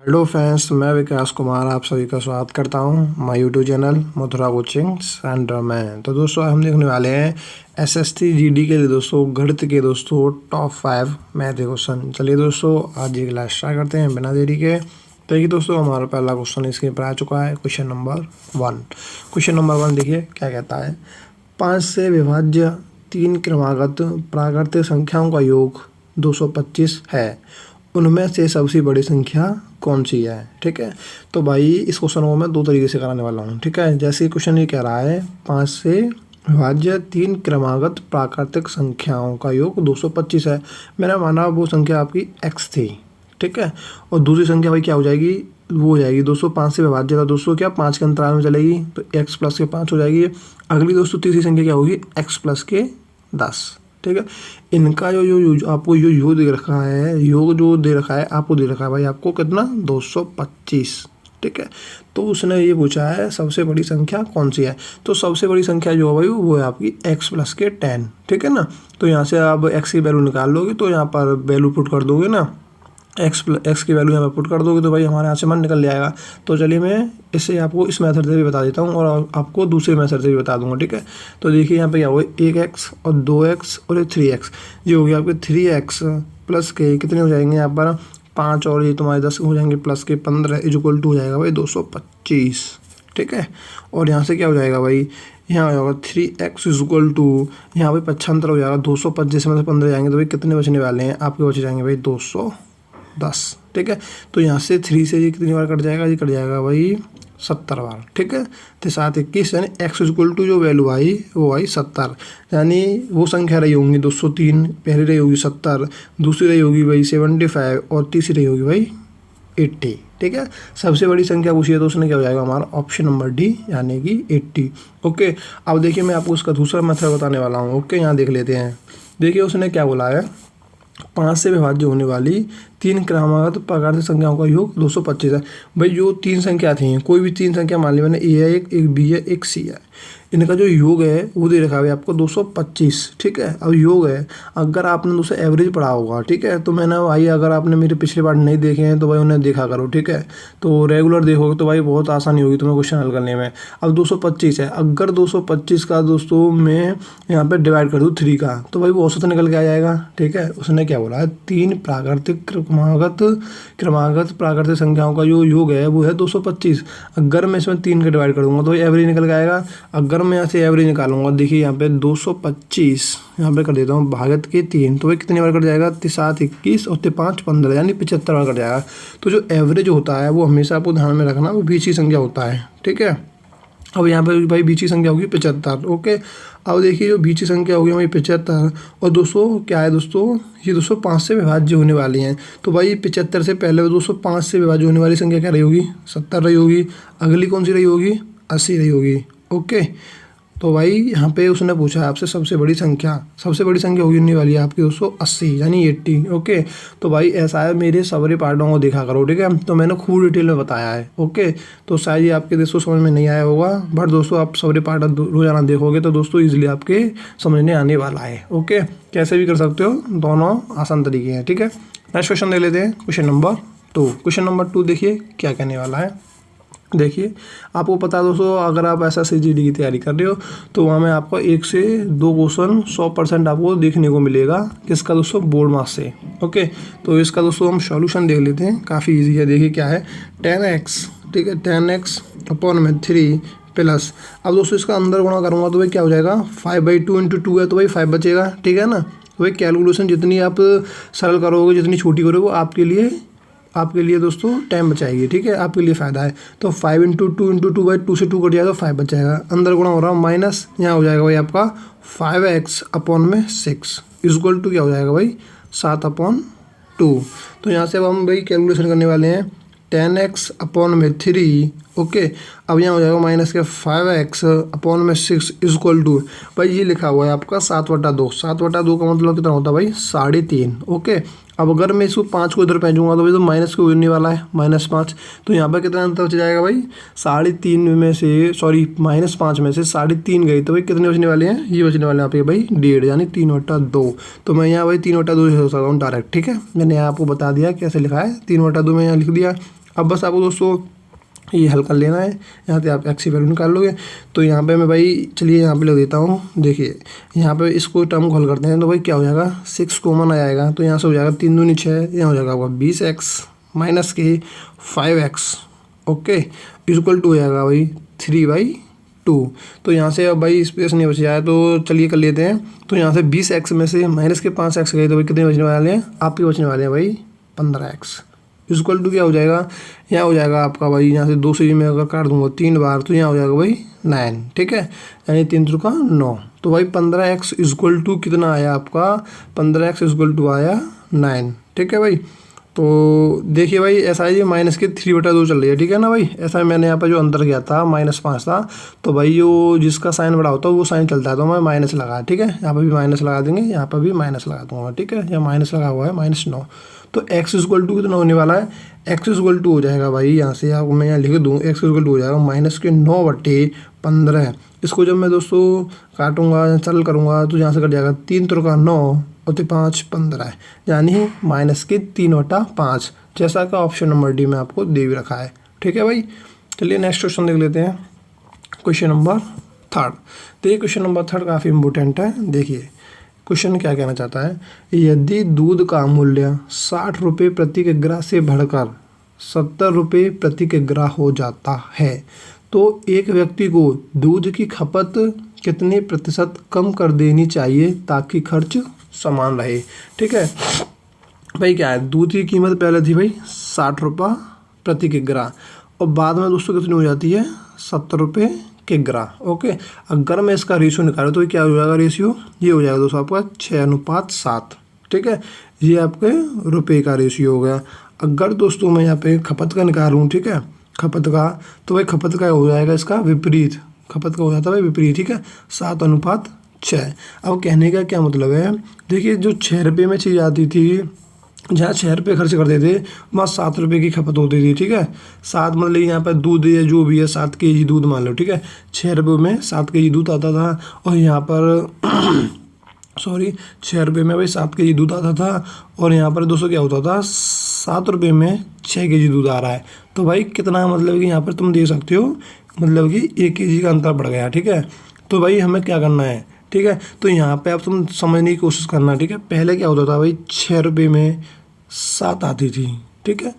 Hello friends, मैं विकास कुमार आप सभी का स्वागत करता हूं my YouTube channel Mathura coaching centre में। तो दोस्तों हम देखने वाले हैं एसएसटी जीडी के लिए दोस्तों गणित के दोस्तों टॉप 5 मैथ क्वेश्चन। चलिए दोस्तों आज ये क्लास स्टार्ट करते हैं बिना देरी के। तो देखिए दोस्तों हमारा पहला क्वेश्चन स्क्रीन पर आ चुका है। Question number 1। क्वेश्चन नंबर 1 देखिए क्या कहता है। 5 से विभाज्य 3 क्रमागत प्राकृतिक संख्याओं का योग 225 है, उनमें से सबसे बड़ी संख्या कौन सी है। ठीक है, तो भाई इस क्वेश्चन को मैं 2 तरीके से कराने वाला हूँ। ठीक है, जैसे क्वेश्चन ये कह रहा है 5 से विभाज्य 3 क्रमागत प्राकृतिक संख्याओं का योग 225 है। मैंने माना वो संख्या आपकी x थी। ठीक है, और दूसरी संख्या भाई क्या हो जाएगी, वो हो जाएगी दोस्तों 5 से विभाज्य था दोस्तों क्या 5 के अंतराल में चलेगी तो x प्लस के 5 हो जाएगी। अगली दोस्तों तीसरी संख्या क्या होगी x प्लस के 10। ठीक है, इनका जो आपको जो योग दे रखा है, योग जो दे रखा है आपको दे रखा है भाई आपको कितना 225। ठीक है, तो उसने ये पूछा है सबसे बड़ी संख्या कौन सी है। तो सबसे बड़ी संख्या जो है भाई वो है आपकी x प्लस के 10। ठीक है ना, तो यहाँ से आप x की वैल्यू निकाल लोगे तो यहाँ पर वैल्यू पुट कर दोगे ना, x की वैल्यू यहाँ पर पुट कर दोगे तो भाई हमारे यहाँ से मन निकल जाएगा। तो चलिए मैं इसे आपको इस मेथड से भी बता देता हूँ और आपको दूसरे मेथड से भी बता दूंगा। ठीक है, तो देखिए यहाँ पे क्या हुआ 1x और 2x और 3x, ये हो गया आपके 3x प्लस के कितने हो जाएंगे यहाँ पर 5 और ये तुम्हारे 10 हो जाएंगे प्लस के 15 इक्वल टू हो जाएगा भाई 225। ठीक है, और यहाँ से क्या हो जाएगा भाई यहाँ हो जाएगा 3x इक्वल टू यहाँ पे 75 हो जाएगा 225 में से 15 जाएंगे तो भाई कितने बचने वाले हैं आपके बचे जाएंगे भाई 210। ठीक है, तो यहाँ से 3 से ये कितनी बार कट जाएगा, ये कट जाएगा भाई 70 बार। ठीक है, तो 7 21 यानी x इक्वल टू जो वैल्यू आई वो आई 70, यानी वो संख्या रही होंगी 203, पहली रही होगी 70, दूसरी रही होगी भाई 75 और तीसरी रही होगी भाई 80। ठीक है, सबसे बड़ी संख्या पूछी है तो उसने क्या हो जाएगा हमारा ऑप्शन नंबर डी यानी कि 80। ओके, अब देखिए मैं आपको उसका दूसरा मेथड बताने वाला हूँ। ओके, यहाँ देख लेते हैं। देखिए उसने क्या बोला है 5 से विभाज्य होने वाली 3 क्रमागत प्राकृतिक संख्याओं का योग 225 है। भाई जो 3 संख्या थी, कोई भी 3 संख्या मान ली मैंने, ए है एक बी है एक सी है, इनका जो योग है वो दे रखा है आपको 225। ठीक है, अब योग है, अगर आपने दूसरा एवरेज पढ़ा होगा, ठीक है, तो मैंने भाई अगर आपने मेरे पिछले पार्ट नहीं देखे हैं तो भाई उन्हें देखा करो। ठीक है, तो रेगुलर देखोगे तो भाई बहुत आसानी होगी तुम्हें क्वेश्चन हल करने में। अब 225 है, अगर 225 का दोस्तों मैं यहाँ पे डिवाइड कर दूँ 3 का तो भाई वो औसत निकल के आ जाएगा। ठीक है, उसने क्या बोला है 3 प्राकृतिक क्रमागत प्राकृतिक संख्याओं का जो योग है वो है 225। अगर मैं इसमें 3 का डिवाइड कर दूंगा तो एवरेज निकल के आएगा। अगर मैं यहाँ से एवरेज निकालूंगा, देखिए यहाँ पे 225 यहाँ पे कर देता हूँ भागत के 3 तो भाई कितनी बार कट जाएगा 7 21 और 5 15 यानी 75 बार कट जाएगा। तो जो एवरेज होता है वो हमेशा आपको ध्यान में रखना वो बीच की संख्या होता है। ठीक है, अब यहाँ पे भाई बीच की संख्या होगी 75। ओके, अब देखिए जो बीच की संख्या होगी भाई 75 और दोस्तों क्या है दोस्तों ये दोस्तों 5 से विभाज्य होने वाली हैं। तो भाई 75 से पहले दोस्तों 5 से विभाज्य होने वाली संख्या क्या रही होगी 70 रही होगी। अगली कौन सी रही होगी 80 रही होगी। ओके, तो भाई यहाँ पे उसने पूछा है आपसे सबसे बड़ी संख्या होगी होने वाली है आपकी दोस्तों 80 यानी 80। ओके, तो भाई ऐसा है मेरे सारे पार्टों को देखा करो। ठीक है, तो मैंने खूब डिटेल में बताया है। ओके, तो शायद ये आपके दोस्तों समझ में नहीं आया होगा, बट दोस्तों आप सारे पार्ट रोजाना देखोगे तो दोस्तों ईजिली आपके समझने आने वाला है। ओके, कैसे भी कर सकते हो, दोनों आसान तरीके हैं। ठीक है, नेक्स्ट क्वेश्चन ले लेते हैं। Question number 2। क्वेश्चन नंबर 2 देखिए क्या कहने वाला है। देखिए आपको पता है दोस्तों अगर आप एसएससी जीडी की तैयारी कर रहे हो तो वहाँ में आपको 1 से 2 क्वेश्चन 100% आपको देखने को मिलेगा किसका दोस्तों बोर्ड मार्क्स से। ओके, तो इसका दोस्तों हम सॉल्यूशन देख लेते हैं, काफ़ी इजी है। देखिए क्या है 10x। ठीक है, 10x अपॉन में 3 प्लस, अब दोस्तों इसका अंदर गुणा करूँगा तो भाई क्या हो जाएगा 5/2 × 2 है तो भाई 5 बचेगा। ठीक है ना, तो भाई कैलकुलेशन जितनी आप सरल करोगे जितनी छोटी करोगे आपके लिए दोस्तों टाइम बचाएगी। ठीक है, आपके लिए फ़ायदा है। तो 5 × 2 × 2 बाई 2 से 2 कट जाएगा तो 5 बच जाएगा। अंदर गुणा हो रहा है माइनस, यहाँ हो जाएगा भाई आपका 5x अपॉन में 6 इक्वल टू क्या हो जाएगा भाई 7/2। तो यहाँ से अब हम भाई कैलकुलेशन करने वाले हैं 10x अपॉन में 3। ओके, अब यहाँ हो जाएगा माइनस के 5x अपॉन में 6 इक्वल टू भाई ये लिखा हुआ है आपका 7/2। 7/2 का मतलब कितना होता है भाई 3.5। ओके, अब अगर मैं इसको 5 को इधर भेजूंगा तो भाई तो माइनस को गिरने वाला है -5। तो यहाँ पर कितना अंतर बच जाएगा भाई 3.5 में से -5 में से 3.5 गई तो भाई कितने बचने वाले हैं, ये बचने वाले हैं आपके भाई 1.5 यानी 3/2। तो मैं यहाँ भाई 3/2 हो सकता हूँ डायरेक्ट। ठीक है, मैंने यहाँ आपको बता दिया कैसे लिखा है 3/2 में यहाँ लिख दिया। अब बस आपको दोस्तों ये हल कर लेना है। यहाँ से आप एक्स की वैल्यू निकाल लोगे। तो यहाँ पे मैं भाई चलिए यहाँ पे लिख देता हूँ। देखिए यहाँ पे इसको टर्म को हल करते हैं तो भाई क्या हो जाएगा, 6 कॉमन आ जाएगा तो यहाँ से हो जाएगा 3 दूनी 6, यहाँ हो जाएगा आपका 20x माइनस के 5x ओके इक्वल टू हो जाएगा भाई 3/2। तो यहाँ से अब भाई स्पेस नहीं बच जाए तो चलिए कर लेते हैं। तो यहाँ से 20x में से माइनस के 5x गए तो भाई कितने बचने वाले हैं, आपके बचने वाले हैं भाई 15x इक्वल टू क्या हो जाएगा, यहाँ हो जाएगा आपका भाई यहाँ से 2 से मैं अगर काट दूंगा 3 बार तो यहाँ हो जाएगा भाई 9, ठीक है, यानी 3 त्रिका 9। तो भाई 15x इक्वल टू कितना आया आपका, 15x इक्वल टू आया 9, ठीक है भाई। तो देखिए भाई ऐसा है ये माइनस के 3/2 चल रही है, ठीक है ना भाई। ऐसा मैंने यहाँ पर जो अंदर किया था -5 था तो भाई जो जिसका साइन बड़ा होता है वो साइन चलता है तो मैं माइनस लगा, ठीक है, यहाँ पर भी माइनस लगा देंगे, यहाँ पर भी माइनस लगा दूंगा, ठीक है, यहाँ माइनस लगा हुआ है -9। तो x इक्वल टू कितना होने वाला है, x इक्वल टू हो जाएगा भाई यहाँ से आपको मैं यहाँ लिख दूँ, x इक्वल टू हो जाएगा -9/15। इसको जब मैं दोस्तों काटूंगा सरल करूँगा तो यहाँ से कट जाएगा 3 त्रिका 9 और 5 15 यानी -3/5 जैसा का ऑप्शन नंबर डी में आपको दे भी रखा है, ठीक है भाई। चलिए नेक्स्ट क्वेश्चन देख लेते हैं, क्वेश्चन नंबर 3। तो ये क्वेश्चन नंबर 3 काफ़ी इंपॉर्टेंट है। देखिए क्वेश्चन क्या कहना चाहता है, यदि दूध का मूल्य 60 रुपये प्रति किग्रा से बढ़कर 70 रुपये प्रति किग्रा हो जाता है तो एक व्यक्ति को दूध की खपत कितने प्रतिशत कम कर देनी चाहिए ताकि खर्च समान रहे, ठीक है भाई। क्या है, दूध की कीमत पहले थी भाई 60 रुपये प्रति किग्रा और बाद में दोस्तों कितनी हो जाती है 70 रुपये किग्रा, ओके। अगर मैं इसका रेशियो निकालूँ तो क्या हो जाएगा रेशियो, ये हो जाएगा दोस्तों आपका 6:7, ठीक है, ये आपके रुपए का रेशियो हो गया। अगर दोस्तों मैं यहाँ पे खपत का निकालूँ, ठीक है, खपत का, तो भाई खपत का हो जाएगा इसका विपरीत, खपत का हो जाता है भाई विपरीत, ठीक है, 7:6। अब कहने का क्या मतलब है, देखिए जो 6 रुपये में चीज़ आती थी, जहाँ 6 रुपये खर्च करते थे वहाँ 7 रुपये की खपत होती थी, ठीक है। 7 मतलब यहाँ पर दूध या जो भी है 7 kg दूध मान लो, ठीक है, 6 रुपये में 7 kg दूध आता था और यहाँ पर 6 रुपये में भाई 7 kg दूध आता था और यहाँ पर दोस्तों क्या होता था 7 रुपये में 6 kg दूध आ रहा है। तो भाई कितना मतलब कि यहाँ पर तुम देख सकते हो, मतलब कि 1 kg का अंतर बढ़ गया, ठीक है। तो भाई हमें क्या करना है, ठीक है, तो यहाँ पे अब तुम समझने की कोशिश करना, ठीक है। पहले क्या होता था भाई 6 रुपये में 7 आती थी, ठीक है।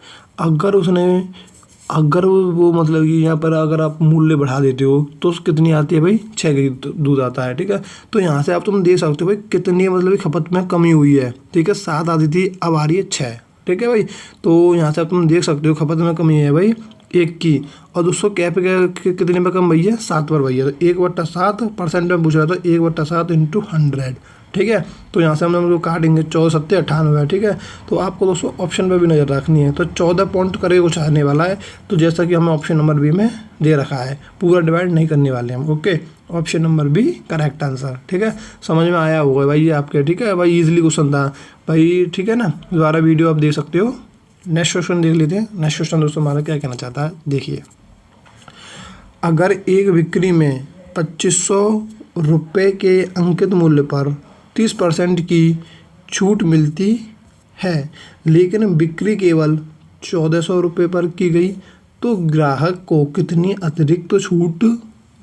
अगर वो मतलब कि यहाँ पर अगर आप मूल्य बढ़ा देते हो तो कितनी आती है भाई 6 kg दूध आता है, ठीक है। तो यहाँ से आप तुम देख सकते हो भाई कितनी मतलब कि खपत में कमी हुई है, ठीक है। 7 आती थी अब आ रही है 6, ठीक है भाई। तो यहाँ से आप तुम देख सकते हो खपत में कमी है भाई 1 की। और दोस्तों कैप कितने में कम भैया 7 पर भैया, तो 1/7% में पूछ रहा था, 1/7 × 100, ठीक है। तो यहाँ से हम लोग काटेंगे 14 7 98, ठीक है। तो आपको दोस्तों ऑप्शन पे भी नज़र रखनी है, तो 14 पॉइंट करके कुछ आने वाला है, तो जैसा कि हमें ऑप्शन नंबर बी में दे रखा है, पूरा डिवाइड नहीं करने वाले हम, okay. Option number B correct answer, ठीक है। समझ में आया होगा भाई ये आपके, ठीक है भाई, ईजिली क्वेश्चन था भाई, ठीक है ना। दोबारा वीडियो आप देख सकते हो। नेक्स्ट क्वेश्चन देख लेते हैं। नेक्स्ट क्वेश्चन दोस्तों हमारा क्या कहना चाहता है, देखिए, अगर एक बिक्री में 2500 रुपये के अंकित मूल्य पर 30% की छूट मिलती है लेकिन बिक्री केवल 1400 रुपये पर की गई तो ग्राहक को कितनी अतिरिक्त छूट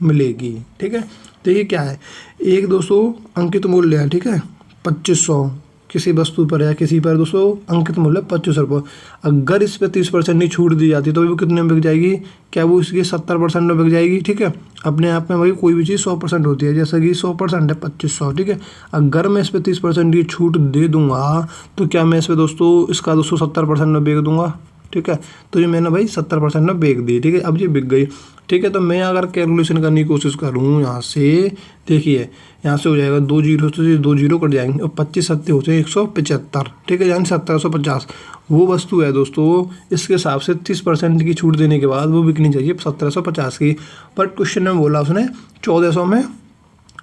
मिलेगी, ठीक है। देखिए क्या है, एक दोस्तों अंकित मूल्य है, ठीक है, 2500 किसी वस्तु पर या किसी पर दोस्तों अंकित मूल्य 25 रुपये। अगर इस पर 30% की छूट दी जाती है तो वो कितने में बिक जाएगी, क्या वो इसकी 70% में बिक जाएगी, ठीक है। अपने आप में भाई कोई भी चीज़ 100% होती है, जैसा कि 100% है 2500, ठीक है। अगर मैं इस पर 30% की छूट दे दूंगा तो क्या मैं इस पर दोस्तों इसका 70% में बेच दूंगा, ठीक है। तो ये मैंने भाई 70% में बेच दी, ठीक है, अब ये बिक गई, ठीक है। तो मैं अगर कैलकुलेशन करने की कोशिश करूँ यहाँ से, देखिए यहाँ से हो जाएगा 2 जीरो से 2 जीरो कट जाएंगे और 25 सत्ते होते हैं 175, ठीक है, यानी 1750 वो वस्तु है दोस्तों। इसके हिसाब से 30% की छूट देने के बाद वो बिकनी चाहिए 1750 की, बट क्वेश्चन में बोला उसने 1400 में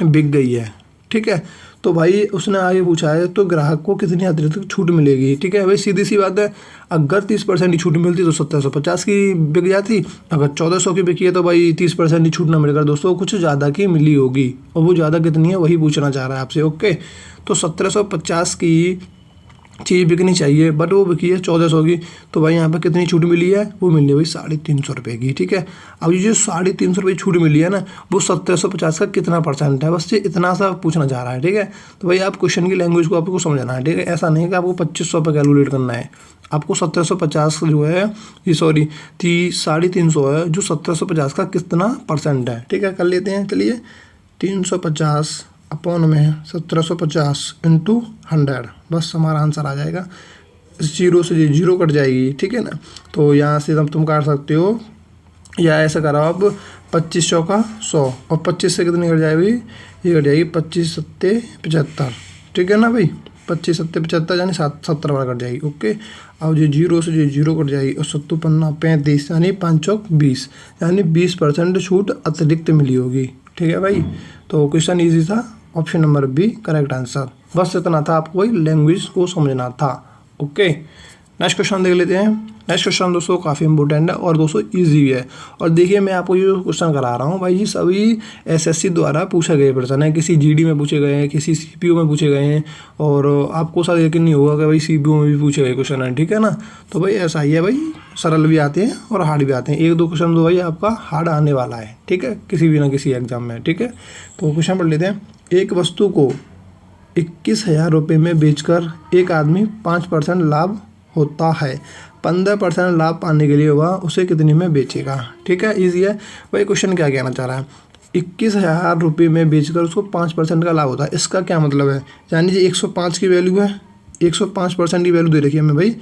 बिक गई है, ठीक है। तो भाई उसने आगे पूछा है तो ग्राहक को कितनी अतिरिक्त छूट मिलेगी, ठीक है भाई, सीधी सी बात है। अगर 30% की छूट मिलती तो 1750 की बिक जाती, अगर 1400 की बिकी है तो भाई 30% की छूट ना मिलेगा दोस्तों, कुछ ज़्यादा की मिली होगी, और वो ज़्यादा कितनी है वही पूछना चाह रहा है आपसे, ओके। तो 1750 की चीज़ बिकनी चाहिए, बट वो बिकी है 1400 की। तो भाई यहाँ पे कितनी छूट मिली है, वो मिली है भाई 350 रुपये की, ठीक है। अब ये जो 350 रुपये छूट मिली है ना, वो 1750 का कितना परसेंट है, बस ये इतना सा पूछना चाह रहा है, ठीक है। तो भाई आप क्वेश्चन की लैंग्वेज को आपको समझना है, ठीक है। ऐसा नहीं कि आपको 2500 पे कैलकुलेट करना है, आपको 1750 जो है, ये सॉरी 350 है, जो 1750 का कितना परसेंट है, ठीक है। कर लेते हैं, चलिए 350 अपॉन में 1750 इंटू 100, बस हमारा आंसर आ जाएगा। जीरो से जीरो कट जाएगी, ठीक है ना। तो यहाँ से तुम काट सकते हो, या ऐसा करो आप 2500 का 100, और 25 से कितनी कट जाएगी, ये कट जाएगी 25 सत्ते 75, ठीक है ना भाई। 25 सत्ते 75 यानी 70 बार कट जाएगी, ओके। अब जो जीरो से जीरो कट जाएगी, और 7 पन्ना 35 यानी 5 चौक 20, यानी 20% छूट अतिरिक्त मिली होगी, ठीक है भाई। तो क्वेश्चन ईजी था, option number B correct answer. बस इतना था, आपको वही लैंग्वेज को समझना था, ओके। नेक्स्ट क्वेश्चन देख लेते हैं। नेक्स्ट क्वेश्चन दोस्तों काफ़ी इंपॉर्टेंट है और दोस्तों इजी भी है। और देखिए मैं आपको ये क्वेश्चन करा रहा हूँ भाई, ये सभी एसएससी द्वारा पूछे गए प्रश्न है, किसी जीडी में पूछे गए हैं, किसी सीपीओ में पूछे गए हैं, और आपको शायद यकीन नहीं होगा कि भाई सीपीओ में भी पूछे गए क्वेश्चन है, ठीक है ना। तो भाई ऐसा ही है भाई, सरल भी आते हैं और हार्ड भी आते हैं। एक दो क्वेश्चन तो भाई आपका हार्ड आने वाला है, ठीक है, किसी भी ना किसी एग्जाम में, ठीक है। तो क्वेश्चन पढ़ लेते हैं। एक वस्तु को 21,000 रुपये में बेचकर एक आदमी 5% लाभ होता है, 15% लाभ पाने के लिए वह उसे कितने में बेचेगा, ठीक है। ईजी है भाई। क्वेश्चन क्या कहना चाह रहा है, 21,000 रुपये में बेचकर उसको 5% का लाभ होता है, इसका क्या मतलब है, यानी जी 105 की वैल्यू है, 105% की वैल्यू दे रखी है हमें भाई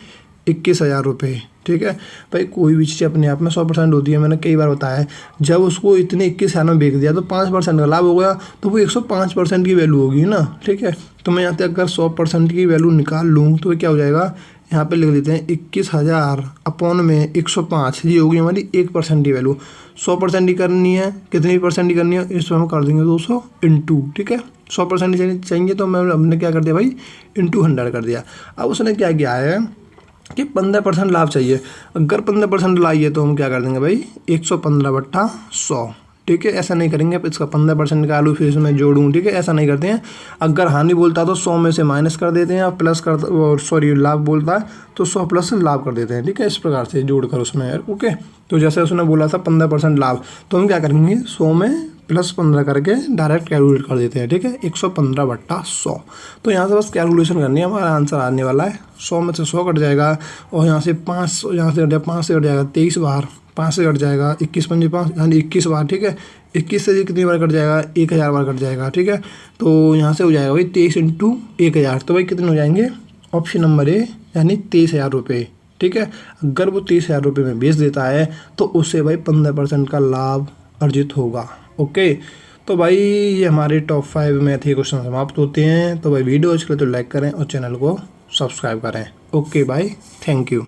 21,000 रुपये, ठीक है भाई। कोई भी चीज़ अपने आप में 100% होती है, मैंने कई बार बताया है। जब उसको इतने 21,000 में बेच दिया तो 5% का लाभ हो गया, तो वो 105% की वैल्यू होगी ना, ठीक है। तो मैं यहाँ पे अगर 100% की वैल्यू निकाल लूँ तो क्या हो जाएगा, यहाँ पे लिख लेते हैं 21,000 अपॉन में 105, ये होगी हमारी 1% की वैल्यू। 100% की करनी है, कितनी परसेंट की करनी है, इसमें हम कर देंगे 200 इंटू, ठीक है। 100% चाहिए तो हमने क्या कर दिया भाई, इंटू 100 कर दिया। अब उसने क्या किया है कि 15% लाभ चाहिए, अगर 15% लाइए तो हम क्या कर देंगे भाई 115/100, ठीक है। ऐसा नहीं करेंगे, इसका 15% निकालूँ फिर इसमें जोड़ूँ, ठीक है, ऐसा नहीं करते हैं। अगर हानि बोलता तो 100 में से माइनस कर देते हैं, प्लस कर सॉरी लाभ बोलता है तो 100 प्लस लाभ कर देते हैं, ठीक है। इस प्रकार से जोड़कर उसमें, ओके। तो जैसे उसने बोला था 15% लाभ, तो हम क्या करेंगे 100 में प्लस 15 करके डायरेक्ट कैलकुलेट कर देते हैं, ठीक है। 115/100। तो यहाँ से बस कैलकुलेशन करनी है, हमारा आंसर आने वाला है 100 में से 100 कट जाएगा, और यहाँ से 5, यहाँ से 5 से कट जाएगा 23 बार, 5 से कट जाएगा 21 पंजे 5 यानी 21 बार, ठीक है। 21 से कितनी बार कट जाएगा, 1000 बार कट जाएगा, ठीक है। तो यहाँ से हो जाएगा भाई 23 इंटू 1000, तो भाई कितने हो जाएंगे, ऑप्शन नंबर ए यानी 23,000 रुपये, ठीक है। अगर वो 23,000 रुपये में बेच देता है तो उससे भाई 15% का लाभ अर्जित होगा, ओके। तो भाई ये हमारे टॉप 5 मैथ के क्वेश्चन समाप्त होते हैं। तो भाई वीडियो अच्छी लगे तो लाइक करें और चैनल को सब्सक्राइब करें, ओके भाई, थैंक यू।